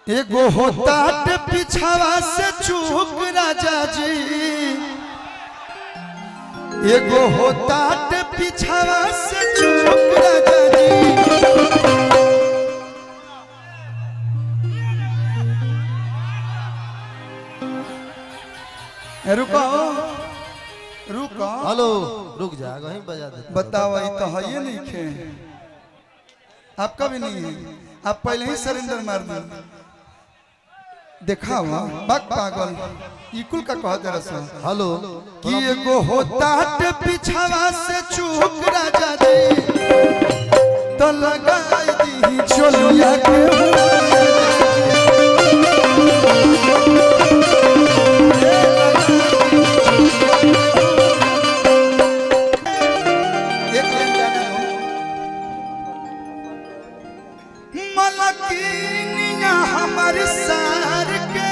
एगो होता पिछावा से चूक राजा जी, एगो होता पिछावा से चूक राजा जी। रुको रुको, हेलो रुक जा, वहीं बजा दे। बताओ ये तो है नहीं खे, आपका भी नहीं है, आप पहले ही सरेंडर मार दो। देखा हुआ बक पागल इकुल का कह दे रहा। हेलो कि एगो होता पिछावा से चूक राजा जी, तो लगाई दी चोलिया के मलकिनिया हमारे सार के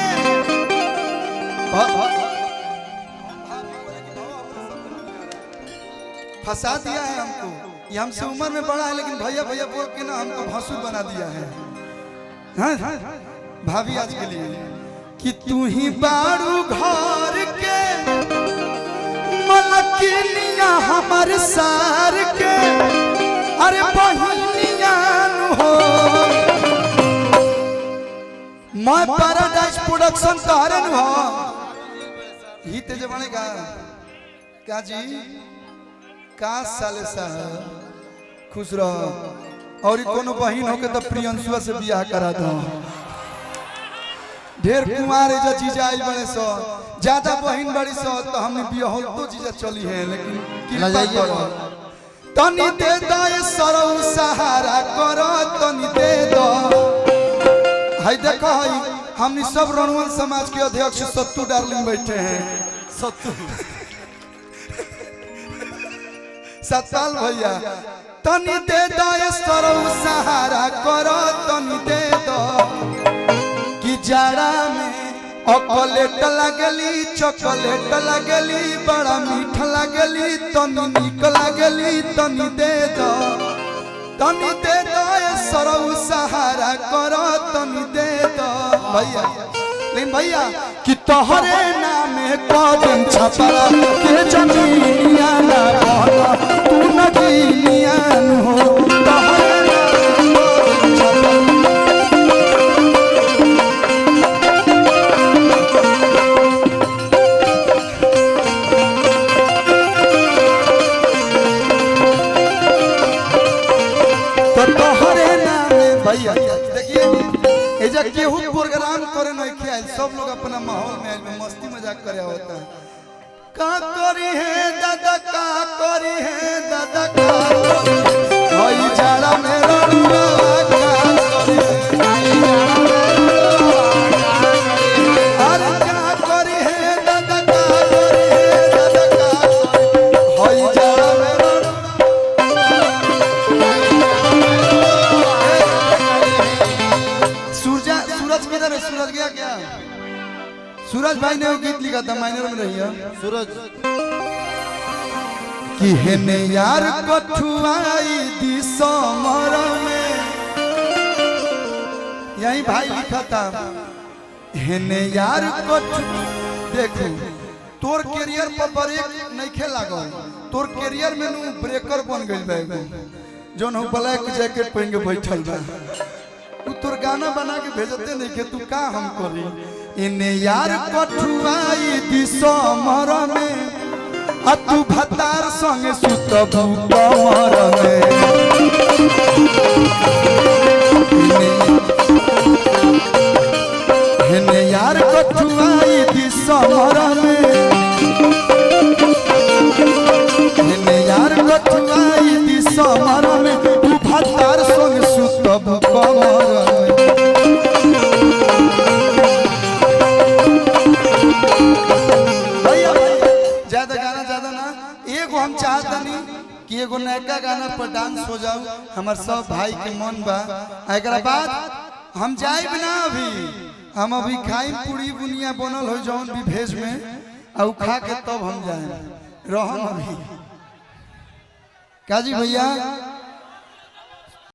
फंसा दिया है हमको। ये हमसे उम्र में बड़ा है लेकिन भैया भैया बोल के ना हमको भसुर बना दिया है। हाँ? भाभी आज के लिए कि तू ही बारू घर के मलकिनिया हमारे सार के, अरे बहिनिया हो मैं पैराडाइज प्रोडक्शन कारण हो ही तेज बनेगा का जी का साले साहब खुश रहो। और कोनो बहन हो के तो प्रियंशुआ से बियाह करा दो। ढेर कुमार जो जीजा आई बड़े सो, ज्यादा बहन बड़ी सो तो हमने बियाह तो जीजा चली है, लेकिन कृपा करो तनी दे दो सरौ सहारा करो तनी दे दो। हाय देखो हाय हमनी सब रणवन समाज के अध्यक्ष सत्तू डार्लिंग बैठे हैं। सत्तू सताल भैया तनी दे दो सरौ सहारा करो तनी दे दो। कि जाड़ा में चॉकलेट लगली चॉकलेट लगली बड़ा मीठ लगली तनी निक लगली तनी दे दो सरौ सहारा करो तनी दे दो भैया। लेकिन भैया कि तोहरे नाम कदम छपरा के जमीनिया ना बना तू नगीनिया हो तोहरे भैया। देखिए एजा केहू प्रोग्राम करे नहीं खेल, सब लोग अपना माहौल में आए मस्ती मजाक करे होता है। का करी है दादा का करी है दादा का भाई जाड़ा में रड़ुआ का करी अरे का करी है दादा का करी है दादा का भाई जाड़ा में सूरज गया क्या? सूरज भाई ने वो गीत लिखा था माइनर में रही है सूरज कि हेने यार कठुआई दी समर में, यही भाई लिखा था हेने यार कठु। देखो तोर कैरियर पर ब्रेक नहीं खेला गो, तोर कैरियर में नु ब्रेकर बन गइल बा जोन हो ब्लैक जैकेट पहन के बैठल बा। तू तोर गाना बना के भेजते नहीं के तू का हम करी। इने यार कठुआई दी समर में आ तू भतार संगे सुतबू कमर में। इने यार कठुआई दी समर में, इने यार कठुआई दी समर में तू भतार संगे सुतबू कमर में। ज्यादा गाना ज्यादा ना, एगो हम चाहता नहीं कि एगो नया गाना पर डांस हो जाओ, हमार सब भाई के मन बा। एक बाद हम जाए ना, अभी हम अभी खाई पूरी बुनिया बनल हो जौन भी भेज में और खा के तब हम जाए रहम अभी काजी भैया।